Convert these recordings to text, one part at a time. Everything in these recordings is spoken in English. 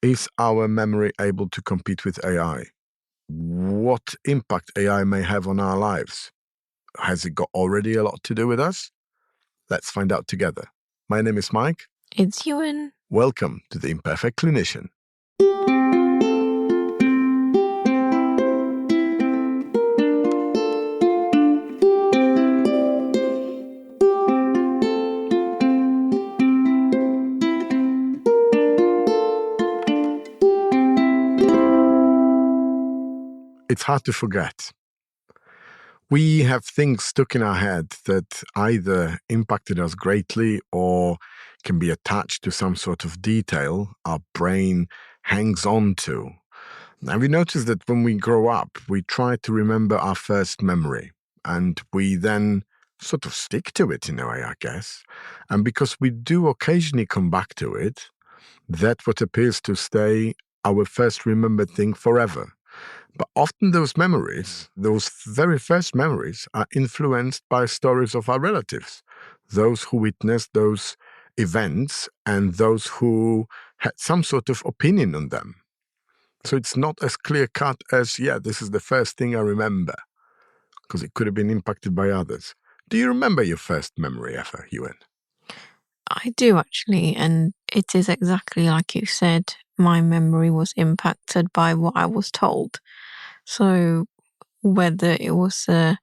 Is our memory able to compete with AI? What impact AI may have on our lives? Has it got already a lot to do with us? Let's find out together. My name is Mike. It's Yuen. Welcome to the Imperfect Clinician. It's hard to forget. We have things stuck in our head that either impacted us greatly or can be attached to some sort of detail our brain hangs on to. Now, we notice that when we grow up, we try to remember our first memory, and we then sort of stick to it in a way, I guess. And because we do occasionally come back to it, that's what appears to stay our first remembered thing forever. But often those memories, those very first memories, are influenced by stories of our relatives, those who witnessed those events and those who had some sort of opinion on them. So it's not as clear-cut as, this is the first thing I remember, because it could have been impacted by others. Do you remember your first memory ever, Yuen? I do actually, and it is exactly like you said. My memory was impacted by what I was told. So whether it was a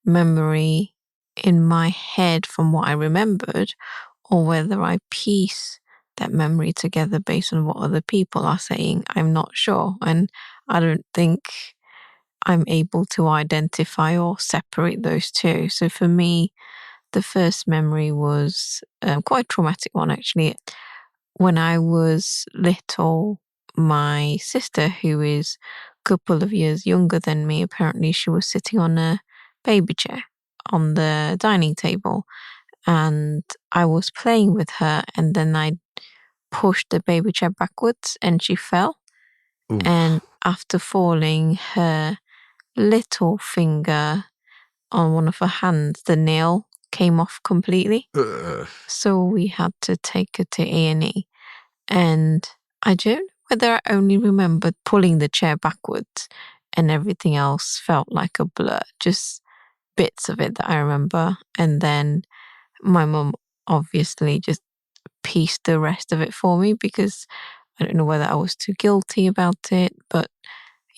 memory in my head from what I remembered, or whether I piece that memory together based on what other people are saying, I'm not sure. And I don't think I'm able to identify or separate those two. So for me, the first memory was quite a traumatic one, actually. When I was little, my sister, who is a couple of years younger than me, apparently she was sitting on a baby chair on the dining table. And I was playing with her, and then I pushed the baby chair backwards and she fell. Ooh. And after falling, her little finger on one of her hands, the nail came off completely. So we had to take her to A&E. And I don't know whether I only remembered pulling the chair backwards and everything else felt like a blur, just bits of it that I remember. And then my mum obviously just pieced the rest of it for me, because I don't know whether I was too guilty about it, but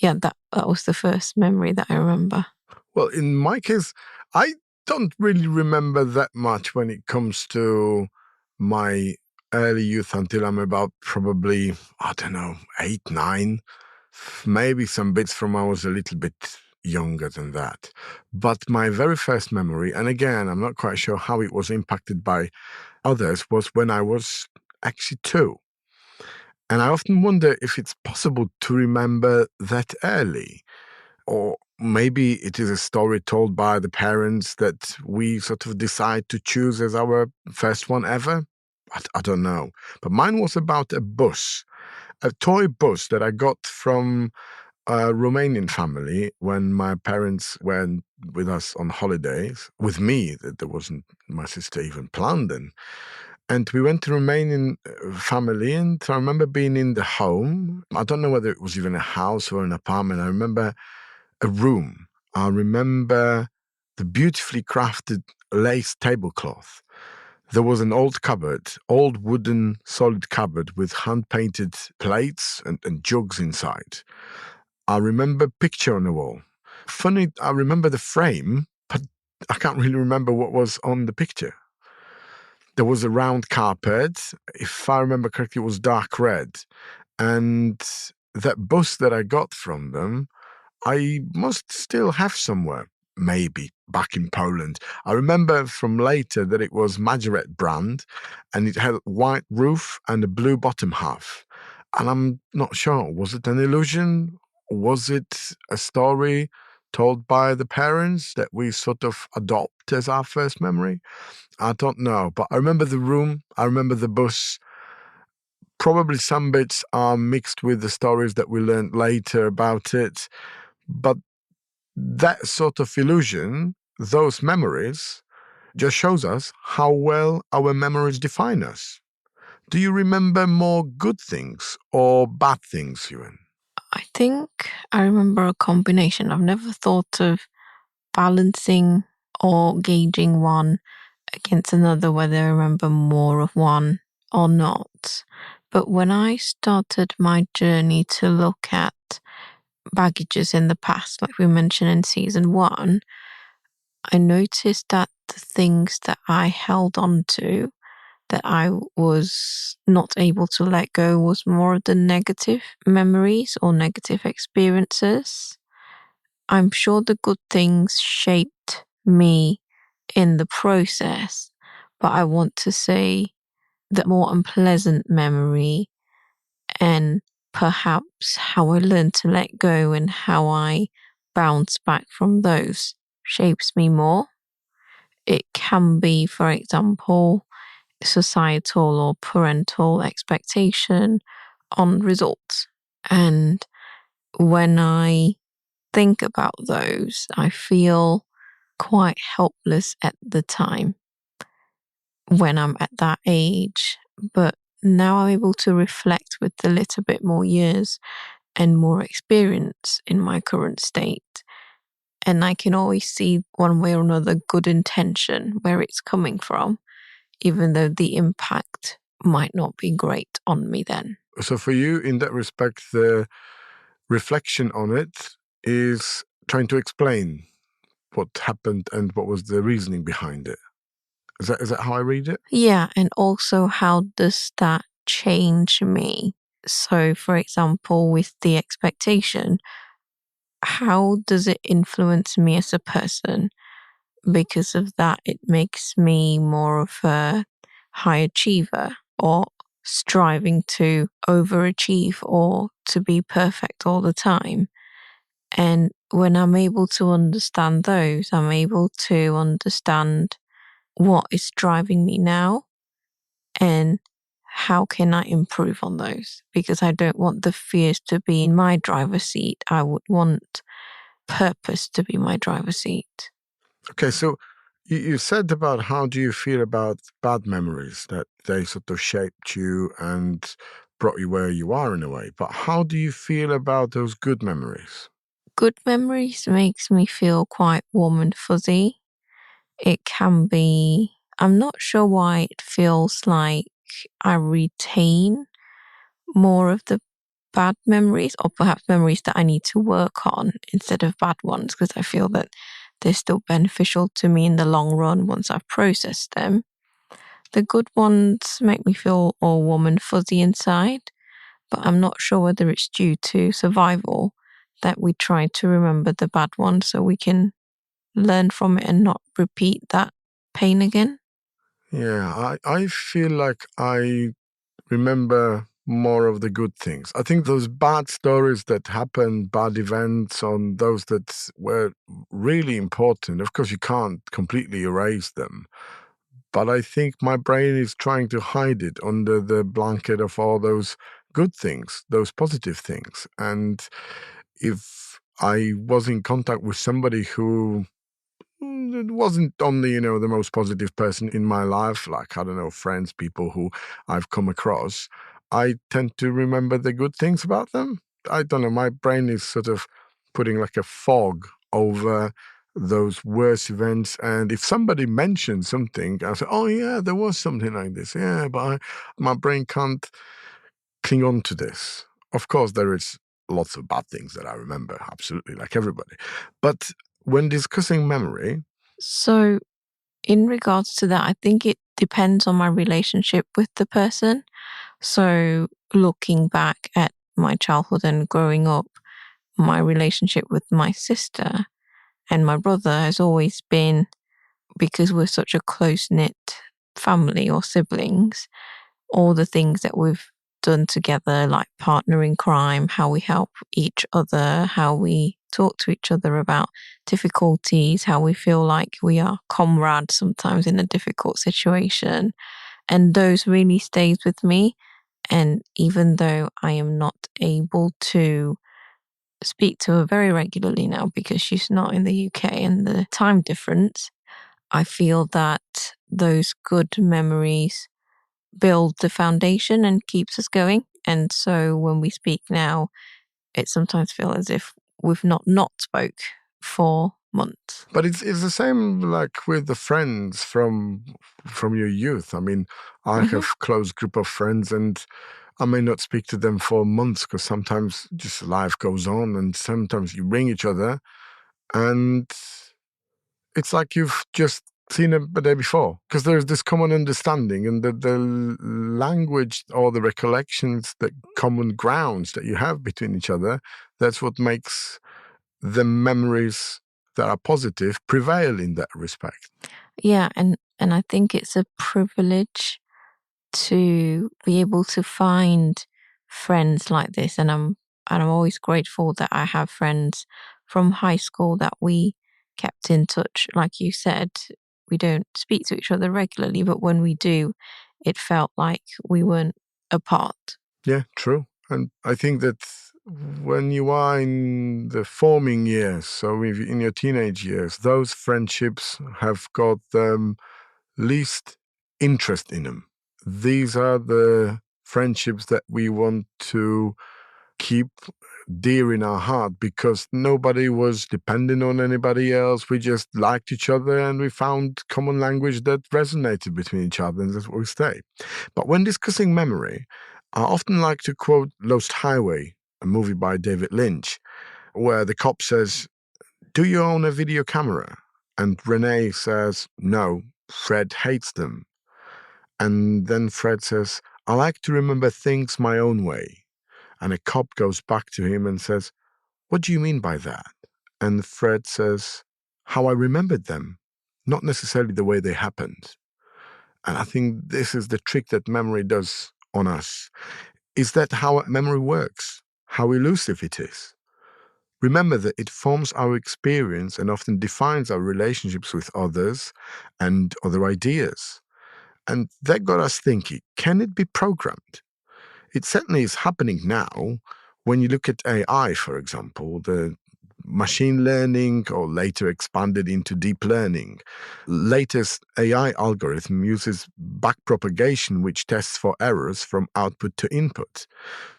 that was the first memory that I remember. Well, in my case, I don't really remember that much when it comes to my early youth until I'm about probably, 8, 9, maybe some bits from when I was a little bit younger than that. But my very first memory, and again, I'm not quite sure how it was impacted by others, was when I was actually 2. And I often wonder if it's possible to remember that early. Or maybe it is a story told by the parents that we sort of decide to choose as our first one ever. I don't know. But mine was about a bus, a toy bus that I got from a Romanian family when my parents went with us on holidays, with me, that there wasn't my sister even planned then. And we went to Romanian family, and I remember being in the home. I don't know whether it was even a house or an apartment. I remember a room. I remember the beautifully crafted lace tablecloth. There was an old cupboard, old wooden solid cupboard with hand-painted plates and jugs inside. I remember a picture on the wall. Funny, I remember the frame, but I can't really remember what was on the picture. There was a round carpet. If I remember correctly, it was dark red. And that bus that I got from them, I must still have somewhere, maybe back in Poland. I remember from later that it was Majoret brand, and it had a white roof and a blue bottom half. And I'm not sure, was it an illusion? Was it a story told by the parents that we sort of adopt as our first memory? I don't know, but I remember the room, I remember the bus. Probably some bits are mixed with the stories that we learned later about it. But that sort of illusion, those memories, just shows us how well our memories define us. Do you remember more good things or bad things, Yuen? I think I remember a combination. I've never thought of balancing or gauging one against another, whether I remember more of one or not. But when I started my journey to look at baggages in the past, like we mentioned in season 1, I noticed that the things that I held on to, that I was not able to let go, was more of the negative memories or negative experiences. I'm sure the good things shaped me in the process, but I want to say the more unpleasant memory and perhaps how I learned to let go and how I bounce back from those shapes me more. It can be, for example, societal or parental expectation on results. And when I think about those, I feel quite helpless at the time when I'm at that age. But now I'm able to reflect with a little bit more years and more experience in my current state. And I can always see one way or another good intention where it's coming from, even though the impact might not be great on me then. So for you, in that respect, the reflection on it is trying to explain what happened and what was the reasoning behind it. Is that how I read it? Yeah, and also how does that change me? So, for example, with the expectation, how does it influence me as a person? Because of that, it makes me more of a high achiever or striving to overachieve or to be perfect all the time. And when I'm able to understand those, I'm able to understand what is driving me now and how can I improve on those? Because I don't want the fears to be in my driver's seat. I would want purpose to be my driver's seat. Okay, so you said about how do you feel about bad memories, that they sort of shaped you and brought you where you are in a way. But how do you feel about those good memories? Good memories makes me feel quite warm and fuzzy. It can be, I'm not sure why it feels like I retain more of the bad memories or perhaps memories that I need to work on instead of bad ones because I feel that they're still beneficial to me in the long run once I've processed them. The good ones make me feel all warm and fuzzy inside, but I'm not sure whether it's due to survival that we try to remember the bad ones so we can learn from it and not repeat that pain again. Yeah, I feel like I remember more of the good things. I think those bad stories that happened, bad events, on those that were really important. Of course, you can't completely erase them, but I think my brain is trying to hide it under the blanket of all those good things, those positive things. And if I was in contact with somebody who it wasn't only, the most positive person in my life, like, I don't know, friends, people who I've come across, I tend to remember the good things about them. I don't know, my brain is sort of putting like a fog over those worse events. And if somebody mentions something, I say, oh, yeah, there was something like this. Yeah, but my brain can't cling on to this. Of course, there is lots of bad things that I remember, absolutely, like everybody. But when discussing memory, So, in regards to that, I think it depends on my relationship with the person. So, looking back at my childhood and growing up, my relationship with my sister and my brother has always been, because we're such a close knit family or siblings, all the things that we've done together, like partner in crime, how we help each other, how we talk to each other about difficulties, how we feel like we are comrades sometimes in a difficult situation. And those really stays with me. And even though I am not able to speak to her very regularly now because she's not in the UK and the time difference, I feel that those good memories build the foundation and keeps us going. And so when we speak now, it sometimes feels as if we've not spoke for months. But it's the same like with the friends from your youth. I mean, I have close group of friends, and I may not speak to them for months because sometimes just life goes on, and sometimes you ring each other, and it's like you've just seen them the day before because there's this common understanding, and the language or the recollections, the common grounds that you have between each other, that's what makes the memories that are positive prevail in that respect. Yeah, and I think it's a privilege to be able to find friends like this, and I'm always grateful that I have friends from high school that we kept in touch. Like you said, we don't speak to each other regularly, but when we do, it felt like we weren't apart. Yeah, true. And I think that when you are in the forming years, so in your teenage years, those friendships have got least interest in them. These are the friendships that we want to keep dear in our heart because nobody was dependent on anybody else. We just liked each other and we found common language that resonated between each other, and that's where we stay. But when discussing memory, I often like to quote Lost Highway, a movie by David Lynch, where the cop says, "Do you own a video camera?" And Renee says, "No, Fred hates them." And then Fred says, "I like to remember things my own way." And a cop goes back to him and says, "What do you mean by that?" And Fred says, "How I remembered them, not necessarily the way they happened." And I think this is the trick that memory does on us. Is that how memory works? How elusive it is? Remember that it forms our experience and often defines our relationships with others and other ideas. And that got us thinking, can it be programmed? It certainly is happening now. When you look at AI, for example, the machine learning or later expanded into deep learning, latest AI algorithm uses backpropagation, which tests for errors from output to input.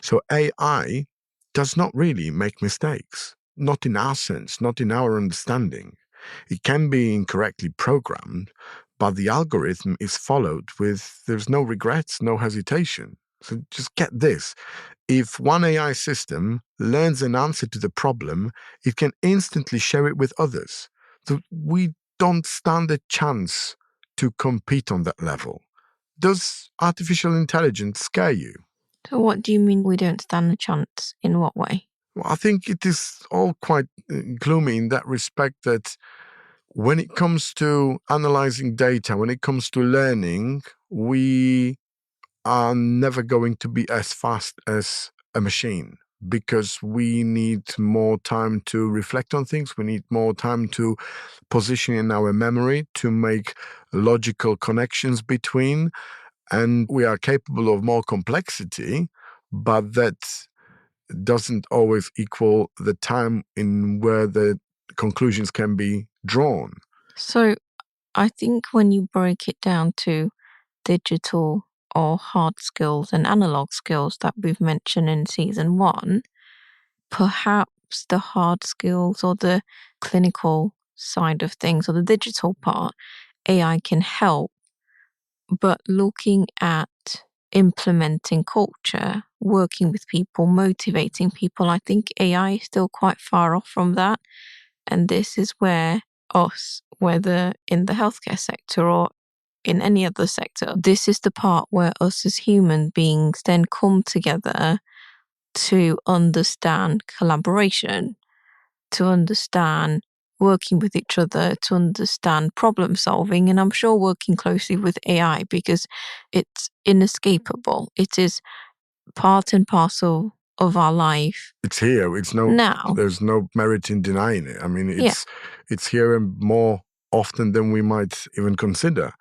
So AI does not really make mistakes, not in our sense, not in our understanding. It can be incorrectly programmed, but the algorithm is followed with there's no regrets, no hesitation. So just get this. If one AI system learns an answer to the problem, it can instantly share it with others. So we don't stand a chance to compete on that level. Does artificial intelligence scare you? So what do you mean we don't stand a chance? In what way? Well, I think it is all quite gloomy in that respect that when it comes to analyzing data, when it comes to learning, we are never going to be as fast as a machine because we need more time to reflect on things. We need more time to position in our memory to make logical connections between, and we are capable of more complexity, but that doesn't always equal the time in where the conclusions can be drawn. So I think when you break it down to digital or hard skills and analog skills that we've mentioned in season 1, perhaps the hard skills or the clinical side of things or the digital part, AI can help. But looking at implementing culture, working with people, motivating people, I think AI is still quite far off from that. And this is where us, whether in the healthcare sector or in any other sector, this is the part where us as human beings then come together to understand collaboration, to understand working with each other, to understand problem solving, and I'm sure working closely with AI because it's inescapable. It is part and parcel of our life. It's here. It's Now. There's no merit in denying it. I mean, Yeah. it's here and more often than we might even consider.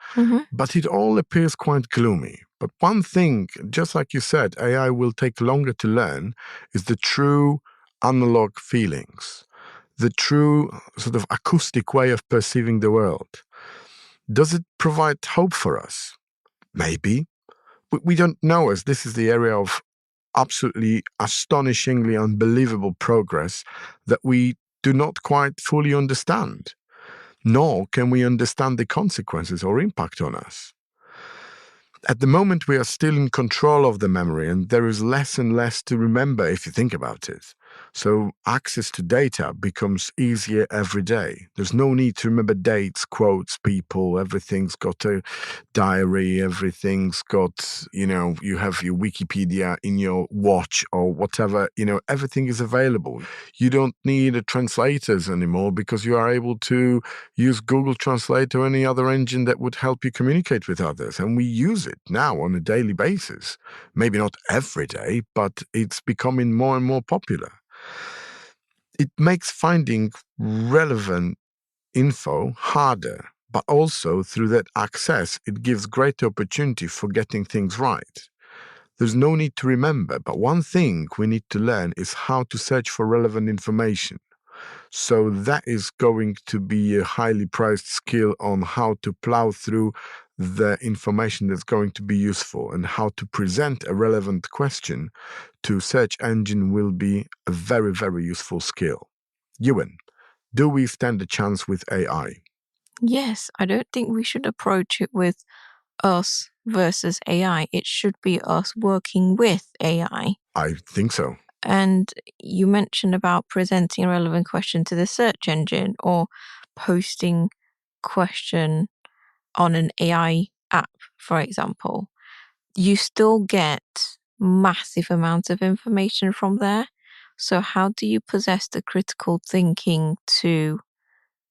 But it all appears quite gloomy. But one thing, just like you said, AI will take longer to learn, is the true analog feelings, the true sort of acoustic way of perceiving the world. Does it provide hope for us? Maybe. We don't know, as this is the area of absolutely astonishingly unbelievable progress that we do not quite fully understand, nor can we understand the consequences or impact on us. At the moment, we are still in control of the memory, and there is less and less to remember if you think about it. So access to data becomes easier every day. There's no need to remember dates, quotes, people. Everything's got a diary. Everything's got, you have your Wikipedia in your watch or whatever. Everything is available. You don't need translators anymore because you are able to use Google Translate or any other engine that would help you communicate with others. And we use it now on a daily basis. Maybe not every day, but it's becoming more and more popular. It makes finding relevant info harder, but also through that access, it gives great opportunity for getting things right. There's no need to remember, but one thing we need to learn is how to search for relevant information. So that is going to be a highly prized skill on how to plow through the information that's going to be useful, and how to present a relevant question to search engine will be a very, very useful skill. Yuen, do we stand a chance with AI? Yes, I don't think we should approach it with us versus AI. It should be us working with AI. I think so. And you mentioned about presenting a relevant question to the search engine or posting question on an AI app, for example. You still get massive amounts of information from there. So how do you possess the critical thinking to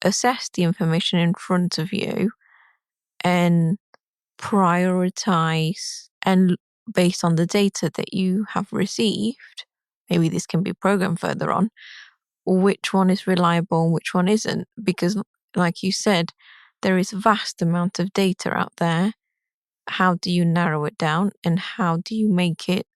assess the information in front of you and prioritize, and based on the data that you have received, maybe this can be programmed further on, which one is reliable and which one isn't? Because like you said, there is a vast amount of data out there. How do you narrow it down, and how do you make it?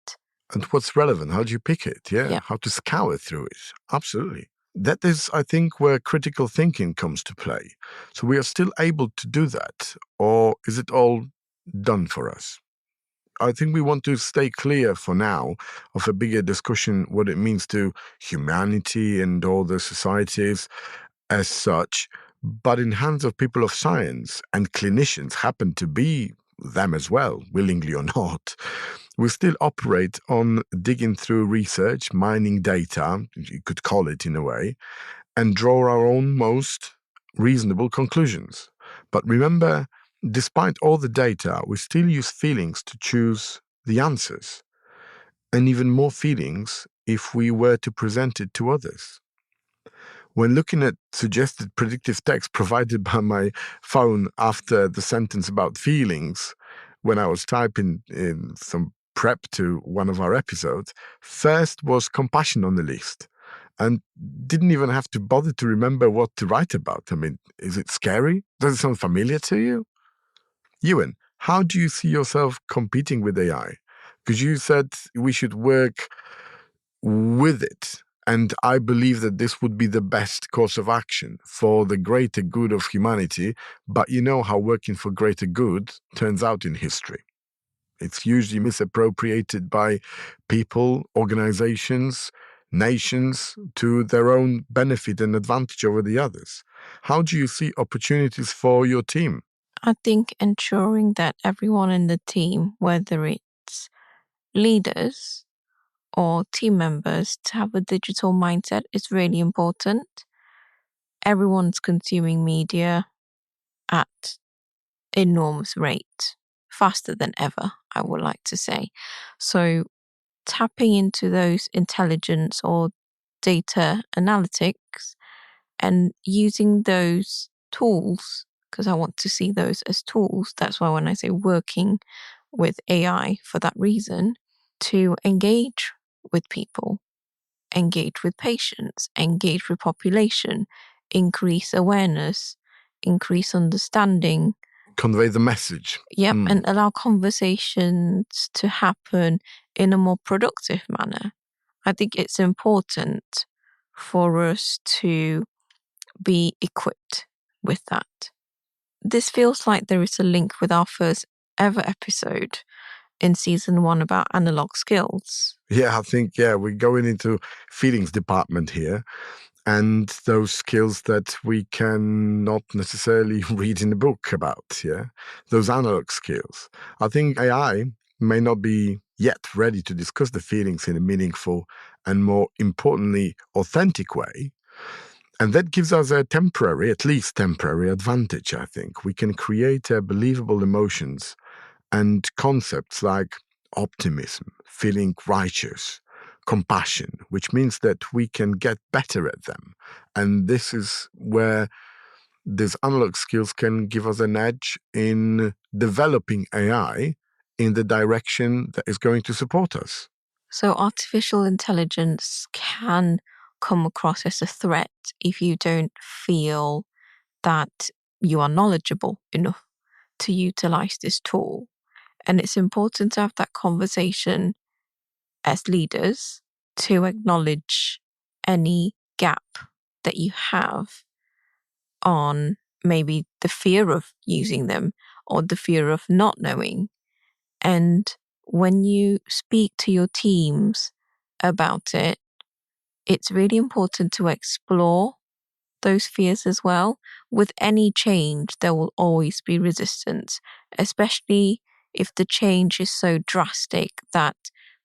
And what's relevant? How do you pick it? Yeah. How to scour through it? Absolutely. That is, I think, where critical thinking comes to play. So we are still able to do that, or is it all done for us? I think we want to stay clear for now of a bigger discussion what it means to humanity and all the societies as such, but in hands of people of science, and clinicians happen to be them as well, willingly or not. We still operate on digging through research, mining data, you could call it in a way, and draw our own most reasonable conclusions. But remember, despite all the data, we still use feelings to choose the answers, and even more feelings if we were to present it to others. When looking at suggested predictive text provided by my phone after the sentence about feelings, when I was typing in some prep to one of our episodes, first was compassion on the list, and didn't even have to bother to remember what to write about. I mean, is it scary? Does it sound familiar to you? Yuen, how do you see yourself competing with AI? Because you said we should work with it. And I believe that this would be the best course of action for the greater good of humanity. But you know how working for greater good turns out in history. It's usually misappropriated by people, organizations, nations to their own benefit and advantage over the others. How do you see opportunities for your team? I think ensuring that everyone in the team, whether it's leaders or team members, to have a digital mindset is really important. Everyone's consuming media at enormous rate, faster than ever, I would like to say. So tapping into those intelligence or data analytics and using those tools, because I want to see those as tools. That's why when I say working with AI for that reason, to engage with people, engage with patients, engage with population, increase awareness, increase understanding. Convey the message. Yep, and allow conversations to happen in a more productive manner. I think it's important for us to be equipped with that. This feels like there is a link with our first ever episode, in season 1 about analog skills. Yeah, I think, we're going into feelings department here, and those skills that we can not necessarily read in a book about, those analog skills. I think AI may not be yet ready to discuss the feelings in a meaningful and, more importantly, authentic way. And that gives us a temporary, at least temporary advantage, I think. We can create believable emotions and concepts like optimism, feeling righteous, compassion, which means that we can get better at them. And this is where these analog skills can give us an edge in developing AI in the direction that is going to support us. So artificial intelligence can come across as a threat if you don't feel that you are knowledgeable enough to utilize this tool. And it's important to have that conversation as leaders to acknowledge any gap that you have on maybe the fear of using them or the fear of not knowing. And when you speak to your teams about it, it's really important to explore those fears as well. With any change, there will always be resistance, especially if the change is so drastic that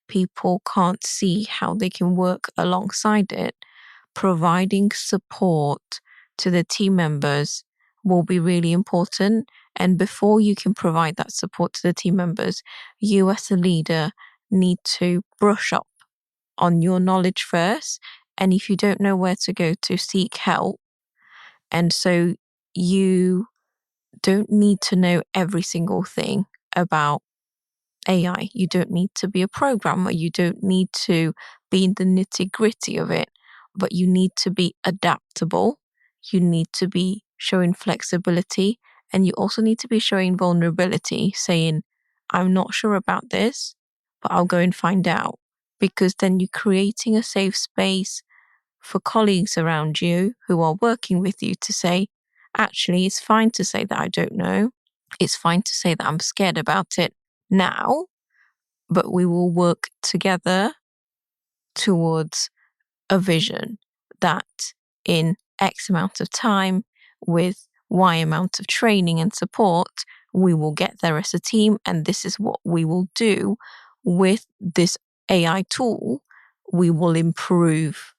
people can't see how they can work alongside it. Providing support to the team members will be really important. And before you can provide that support to the team members, you as a leader need to brush up on your knowledge first. And if you don't know where to go to seek help, and so you don't need to know every single thing about AI. You don't need to be a programmer. You don't need to be in the nitty-gritty of it, but you need to be adaptable. You need to be showing flexibility, and you also need to be showing vulnerability, saying, I'm not sure about this, but I'll go and find out. Because then you're creating a safe space for colleagues around you who are working with you to say, actually, it's fine to say that I don't know. It's fine to say that I'm scared about it now, but we will work together towards a vision that in X amount of time with Y amount of training and support, we will get there as a team. And this is what we will do with this AI tool. We will improve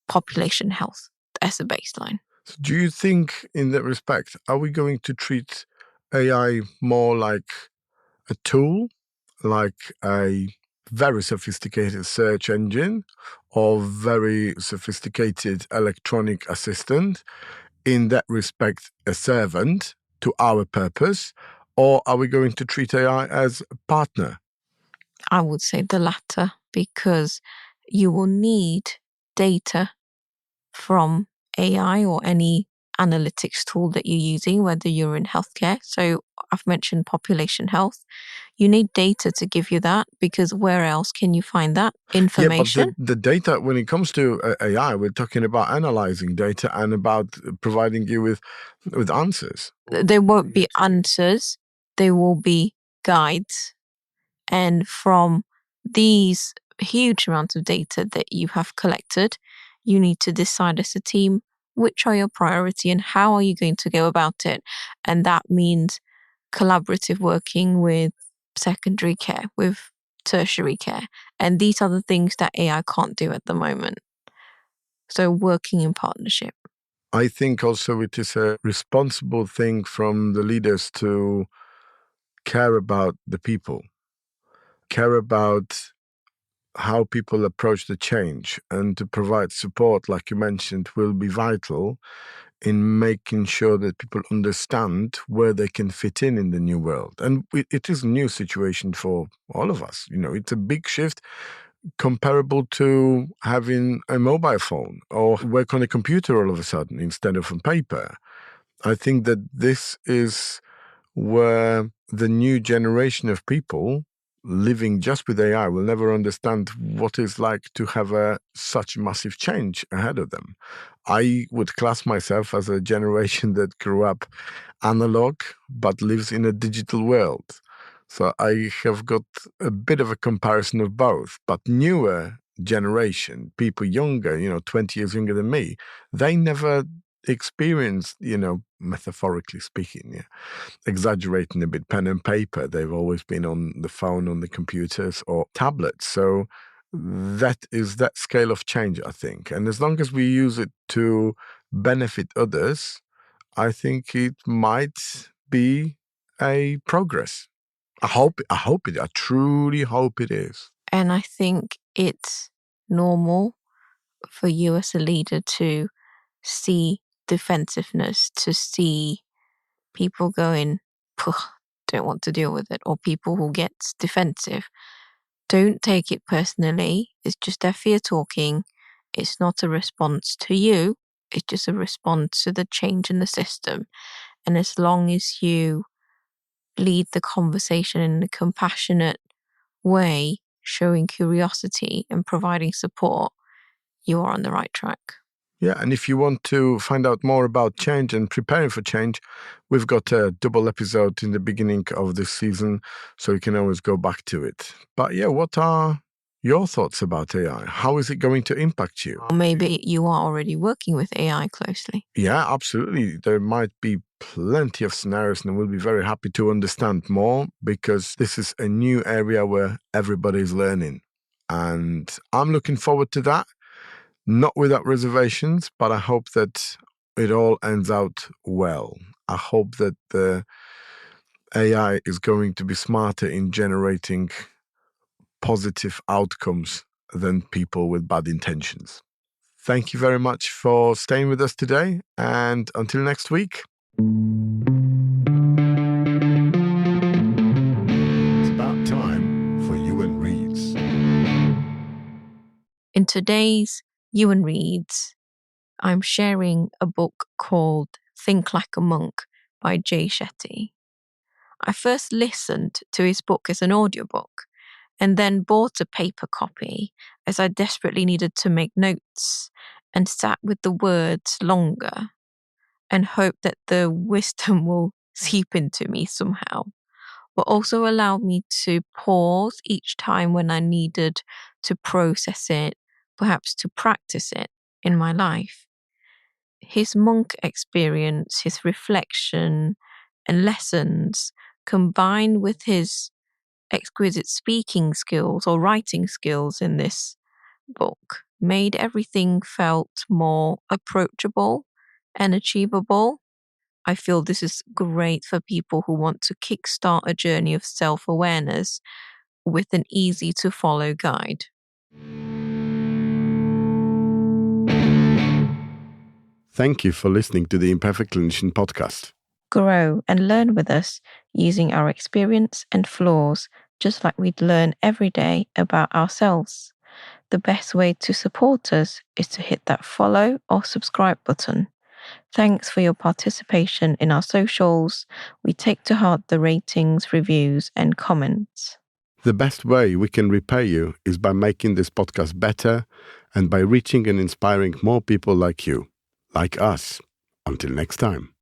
population health as a baseline. So do you think, in that respect, are we going to treat AI more like a tool, like a very sophisticated search engine or very sophisticated electronic assistant, in that respect, a servant to our purpose? Or are we going to treat AI as a partner? I would say the latter, because you will need data from AI or any analytics tool that you're using, whether you're in healthcare. So I've mentioned population health. You need data to give you that, because where else can you find that information? Yeah, but the data, when it comes to AI, we're talking about analyzing data and about providing you with answers. There won't be answers. There will be guides. And from these huge amounts of data that you have collected, you need to decide as a team which are your priority and how are you going to go about it. And that means collaborative working with secondary care, with tertiary care. And these are the things that AI can't do at the moment. So working in partnership. I think also it is a responsible thing from the leaders to care about the people, care about how people approach the change, and to provide support, like you mentioned, will be vital in making sure that people understand where they can fit in the new world. And it is a new situation for all of us. It's a big shift comparable to having a mobile phone or work on a computer all of a sudden instead of on paper. I think that this is where the new generation of people living just with AI will never understand what it's like to have such massive change ahead of them. I would class myself as a generation that grew up analog but lives in a digital world. So I have got a bit of a comparison of both. But newer generation, people younger, 20 years younger than me, they never experienced, metaphorically speaking, exaggerating a bit, pen and paper. They've always been on the phone, on the computers or tablets. So that is that scale of change, I think. And as long as we use it to benefit others, I think it might be a progress. I truly hope it is. And I think it's normal for you as a leader to see defensiveness, to see people going, don't want to deal with it, or people who get defensive. Don't take it personally. It's just their fear talking. It's not a response to you. It's just a response to the change in the system. And as long as you lead the conversation in a compassionate way, showing curiosity and providing support, you are on the right track. Yeah, and if you want to find out more about change and preparing for change, we've got a double episode in the beginning of this season, so you can always go back to it. But yeah, what are your thoughts about AI? How is it going to impact you? Or maybe you are already working with AI closely. Yeah, absolutely. There might be plenty of scenarios, and we'll be very happy to understand more because this is a new area where everybody's learning. And I'm looking forward to that. Not without reservations, but I hope that it all ends out well. I hope that the AI is going to be smarter in generating positive outcomes than people with bad intentions. Thank you very much for staying with us today, and until next week. It's about time for Yuen Reads. In today's Yuen Reads, I'm sharing a book called Think Like a Monk by Jay Shetty. I first listened to his book as an audiobook and then bought a paper copy as I desperately needed to make notes and sat with the words longer and hoped that the wisdom will seep into me somehow, but also allowed me to pause each time when I needed to process it, perhaps to practice it in my life. His monk experience, his reflection and lessons, combined with his exquisite speaking skills or writing skills in this book, made everything felt more approachable and achievable. I feel this is great for people who want to kickstart a journey of self-awareness with an easy-to-follow guide. Thank you for listening to the Imperfect Clinician podcast. Grow and learn with us using our experience and flaws, just like we'd learn every day about ourselves. The best way to support us is to hit that follow or subscribe button. Thanks for your participation in our socials. We take to heart the ratings, reviews, and comments. The best way we can repay you is by making this podcast better and by reaching and inspiring more people like you, like us. Until next time.